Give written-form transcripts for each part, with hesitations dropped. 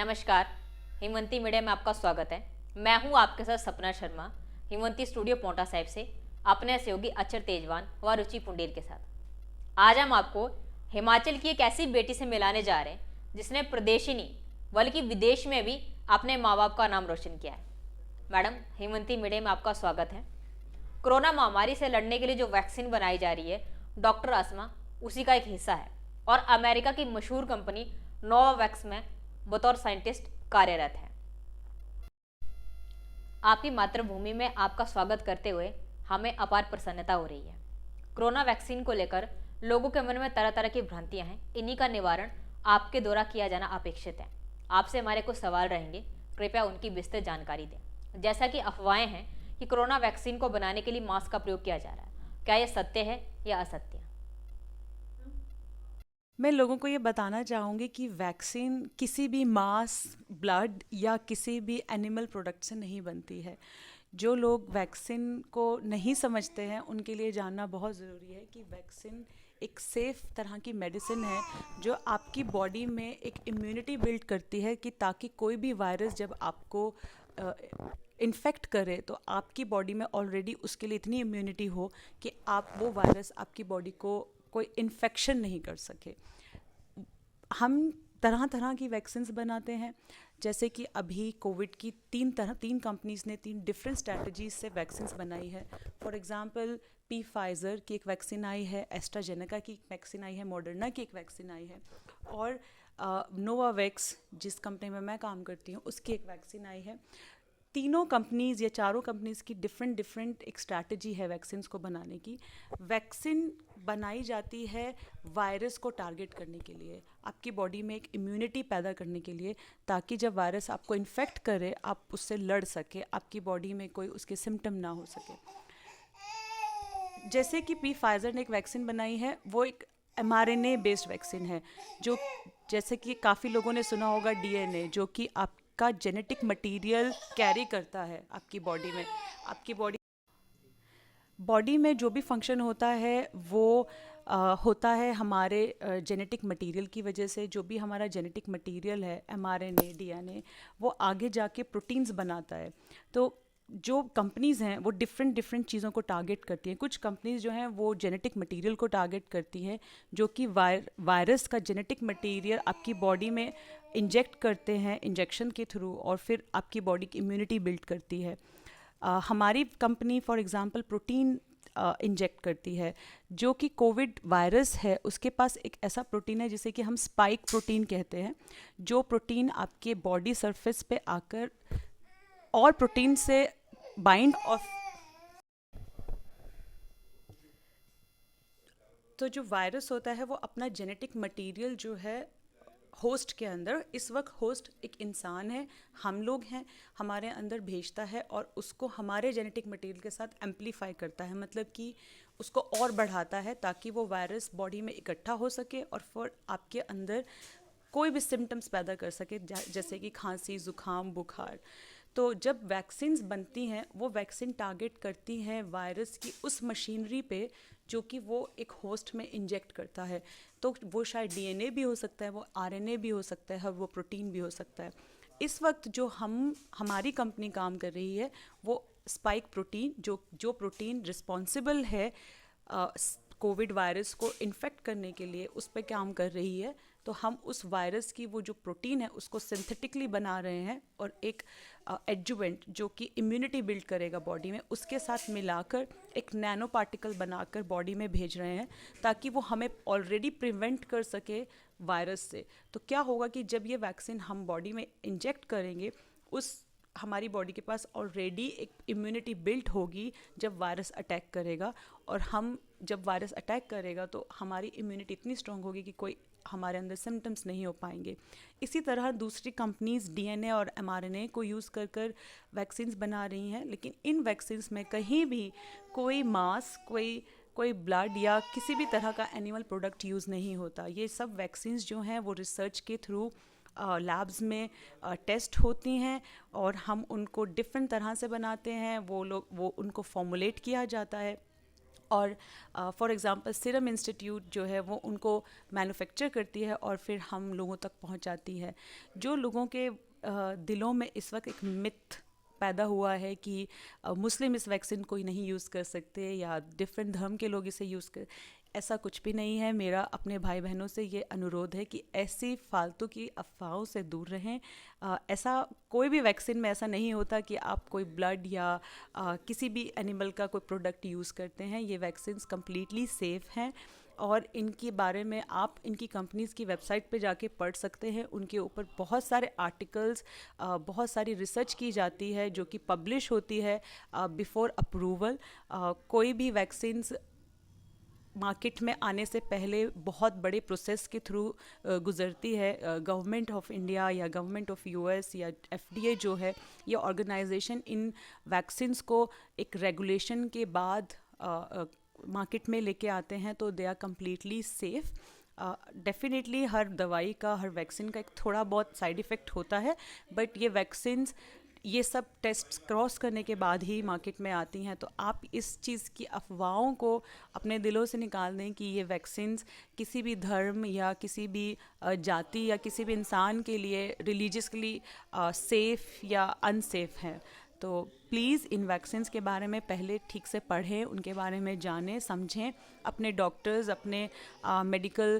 नमस्कार। हिमवंती मीडिया में आपका स्वागत है। मैं हूं आपके साथ सपना शर्मा, हिमवंती स्टूडियो पोंटा साहिब से, अपने सहयोगी अक्षर तेजवान व रुचि पुंडेर के साथ। आज हम आपको हिमाचल की एक ऐसी बेटी से मिलाने जा रहे हैं जिसने प्रदेश ही नहीं बल्कि विदेश में भी अपने माँ बाप का नाम रोशन किया है। मैडम, हिमवंती मीडिया में आपका स्वागत है। कोरोना महामारी से लड़ने के लिए जो वैक्सीन बनाई जा रही है, डॉक्टर आसमा उसी का एक हिस्सा है और अमेरिका की मशहूर कंपनी नोवावैक्स में बतौर साइंटिस्ट कार्यरत है। आपकी मातृभूमि में आपका स्वागत करते हुए हमें अपार प्रसन्नता हो रही है। कोरोना वैक्सीन को लेकर लोगों के मन में तरह तरह की भ्रांतियां हैं, इन्हीं का निवारण आपके द्वारा किया जाना अपेक्षित है। आपसे हमारे कुछ सवाल रहेंगे, कृपया उनकी विस्तृत जानकारी दें। जैसा कि अफवाहें हैं कि कोरोना वैक्सीन को बनाने के लिए मास्क का प्रयोग किया जा रहा है, क्या यह सत्य है या असत्य? मैं लोगों को ये बताना चाहूँगी कि वैक्सीन किसी भी मांस, ब्लड या किसी भी एनिमल प्रोडक्ट से नहीं बनती है। जो लोग वैक्सीन को नहीं समझते हैं उनके लिए जानना बहुत ज़रूरी है कि वैक्सीन एक सेफ़ तरह की मेडिसिन है जो आपकी बॉडी में एक इम्यूनिटी बिल्ड करती है कि ताकि कोई भी वायरस जब आपको इन्फेक्ट करे तो आपकी बॉडी में ऑलरेडी उसके लिए इतनी इम्यूनिटी हो कि आप वो वायरस आपकी बॉडी को कोई इन्फेक्शन नहीं कर सके। हम तरह तरह की वैक्सीन्स बनाते हैं, जैसे कि अभी कोविड की तीन कंपनीज ने 3 डिफरेंट स्ट्रैटेजीज से वैक्सीन्स बनाई है। फॉर एग्जांपल फाइज़र की एक वैक्सीन आई है, एस्ट्राजेनेका की एक वैक्सीन आई है, मॉडर्ना की एक वैक्सीन आई है और नोवावैक्स जिस कंपनी में मैं काम करती हूँ उसकी एक वैक्सीन आई है। तीनों कंपनीज़ या चारों कंपनीज़ की डिफरेंट एक स्ट्रैटेजी है वैक्सीन्स को बनाने की। वैक्सीन बनाई जाती है वायरस को टारगेट करने के लिए, आपकी बॉडी में एक इम्यूनिटी पैदा करने के लिए, ताकि जब वायरस आपको इन्फेक्ट करे आप उससे लड़ सके, आपकी बॉडी में कोई उसके सिम्टम ना हो सके। जैसे कि फाइज़र ने एक वैक्सीन बनाई है, वो एक mRNA बेस्ड वैक्सीन है, जो जैसे कि काफ़ी लोगों ने सुना होगा डीएनए, जो कि आपका जेनेटिक मटेरियल कैरी करता है आपकी बॉडी में। आपकी बॉडी में जो भी फंक्शन होता है वो होता है हमारे जेनेटिक मटेरियल की वजह से। जो भी हमारा जेनेटिक मटेरियल है, mRNA, डीएनए, वो आगे जाके प्रोटीन्स बनाता है। तो जो कंपनीज़ हैं वो डिफरेंट चीज़ों को टारगेट करती हैं। कुछ कंपनीज़ जो हैं वो जेनेटिक मटेरियल को टारगेट करती हैं, जो कि वायरस का जेनेटिक मटेरियल आपकी बॉडी में इंजेक्ट करते हैं इंजेक्शन के थ्रू, और फिर आपकी बॉडी की इम्यूनिटी बिल्ड करती है। हमारी company for example protein inject करती है, जो कि कोविड वायरस है उसके पास एक ऐसा प्रोटीन है जिसे कि हम स्पाइक प्रोटीन कहते हैं, जो प्रोटीन आपके बॉडी सरफेस पे आकर और प्रोटीन से बाइंड और तो जो वायरस होता है वो अपना जेनेटिक मटेरियल जो है होस्ट के अंदर, इस वक्त होस्ट एक इंसान है, हम लोग हैं, हमारे अंदर भेजता है और उसको हमारे जेनेटिक मटेरियल के साथ एम्पलीफाई करता है, मतलब कि उसको और बढ़ाता है ताकि वो वायरस बॉडी में इकट्ठा हो सके और फिर आपके अंदर कोई भी सिम्टम्स पैदा कर सके, जैसे कि खांसी, ज़ुकाम, बुखार। तो जब वैक्सीन्स बनती हैं वो वैक्सीन टारगेट करती हैं वायरस की उस मशीनरी पे जो कि वो एक होस्ट में इंजेक्ट करता है। तो वो शायद डीएनए भी हो सकता है, वो आरएनए भी हो सकता है और वो प्रोटीन भी हो सकता है। इस वक्त जो हमारी कंपनी काम कर रही है वो स्पाइक प्रोटीन, जो प्रोटीन रिस्पॉन्सिबल है कोविड वायरस को इन्फेक्ट करने के लिए, उस पर काम कर रही है। तो हम उस वायरस की वो जो प्रोटीन है उसको सिंथेटिकली बना रहे हैं और एक एडजुवेंट जो कि इम्यूनिटी बिल्ड करेगा बॉडी में, उसके साथ मिलाकर एक नैनो पार्टिकल बनाकर बॉडी में भेज रहे हैं ताकि वो हमें ऑलरेडी प्रिवेंट कर सके वायरस से। तो क्या होगा कि जब ये वैक्सीन हम बॉडी में इंजेक्ट करेंगे, हमारी बॉडी के पास ऑलरेडी एक इम्यूनिटी बिल्ड होगी जब वायरस अटैक करेगा, और हम जब वायरस अटैक करेगा तो हमारी इम्यूनिटी इतनी स्ट्रांग होगी कि कोई हमारे अंदर सिम्टम्स नहीं हो पाएंगे। इसी तरह दूसरी कंपनीज डीएनए और एमआरएनए को यूज़ कर वैक्सीन्स बना रही हैं, लेकिन इन वैक्सीन्स में कहीं भी कोई मांस, कोई ब्लड या किसी भी तरह का एनिमल प्रोडक्ट यूज़ नहीं होता। ये सब वैक्सीन्स जो हैं वो रिसर्च के थ्रू लैब्स में टेस्ट होती हैं और हम उनको डिफरेंट तरह से बनाते हैं। वो उनको फॉर्मुलेट किया जाता है और फॉर एग्ज़ाम्पल सीरम इंस्टीट्यूट जो है वो उनको मैन्युफैक्चर करती है और फिर हम लोगों तक पहुंचाती है। जो लोगों के दिलों में इस वक्त एक मिथ पैदा हुआ है कि मुस्लिम इस वैक्सीन को नहीं यूज़ कर सकते या डिफरेंट धर्म के लोग इसे यूज़ कर, ऐसा कुछ भी नहीं है। मेरा अपने भाई बहनों से ये अनुरोध है कि ऐसी फालतू की अफवाहों से दूर रहें। ऐसा कोई भी वैक्सीन में ऐसा नहीं होता कि आप कोई ब्लड या किसी भी एनिमल का कोई प्रोडक्ट यूज़ करते हैं। ये वैक्सीन्स कम्प्लीटली सेफ़ हैं और इनके बारे में आप इनकी कंपनीज़ की वेबसाइट पे जाके पढ़ सकते हैं। उनके ऊपर बहुत सारे आर्टिकल्स, बहुत सारी रिसर्च की जाती है जो कि पब्लिश होती है बिफोर अप्रूवल। कोई भी वैक्सीन्स मार्केट में आने से पहले बहुत बड़े प्रोसेस के थ्रू गुज़रती है। गवर्नमेंट ऑफ इंडिया या गवर्नमेंट ऑफ यूएस या एफडीए जो है, ये ऑर्गेनाइजेशन इन वैक्सीन्स को एक रेगुलेशन के बाद मार्केट में लेके आते हैं, तो they are completely safe. Definitely हर दवाई का, हर वैक्सीन का एक थोड़ा बहुत साइड इफ़ेक्ट होता है, बट ये वैक्सीन्स ये सब टेस्ट क्रॉस करने के बाद ही मार्केट में आती हैं। तो आप इस चीज़ की अफवाहों को अपने दिलों से निकाल दें कि ये वैक्सीन्स किसी भी धर्म या किसी भी जाति या किसी भी इंसान के लिए रिलीजियसली सेफ़ या अनसेफ हैं। तो प्लीज़ इन वैक्सीन्स के बारे में पहले ठीक से पढ़ें, उनके बारे में जानें, समझें, अपने डॉक्टर्स, अपने मेडिकल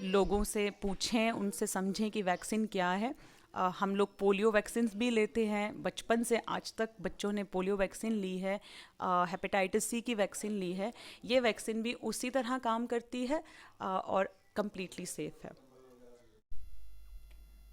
लोगों से पूछें, उनसे समझें कि वैक्सीन क्या है। हम लोग पोलियो वैक्सीन्स भी लेते हैं, बचपन से आज तक बच्चों ने पोलियो वैक्सीन ली है, हेपेटाइटिस सी की वैक्सीन ली है। ये वैक्सीन भी उसी तरह काम करती है और कम्प्लीटली सेफ़ है।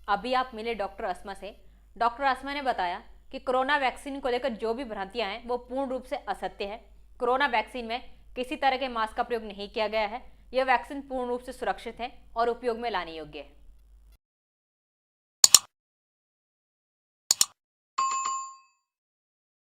अभी आप मिले डॉक्टर अस्मा से। डॉक्टर अस्मा ने बताया कि कोरोना वैक्सीन को लेकर जो भी भ्रांतियां हैं वो पूर्ण रूप से असत्य है। कोरोना वैक्सीन में किसी तरह के मास्क का प्रयोग नहीं किया गया है। यह वैक्सीन पूर्ण रूप से सुरक्षित है और उपयोग में लाने योग्य है।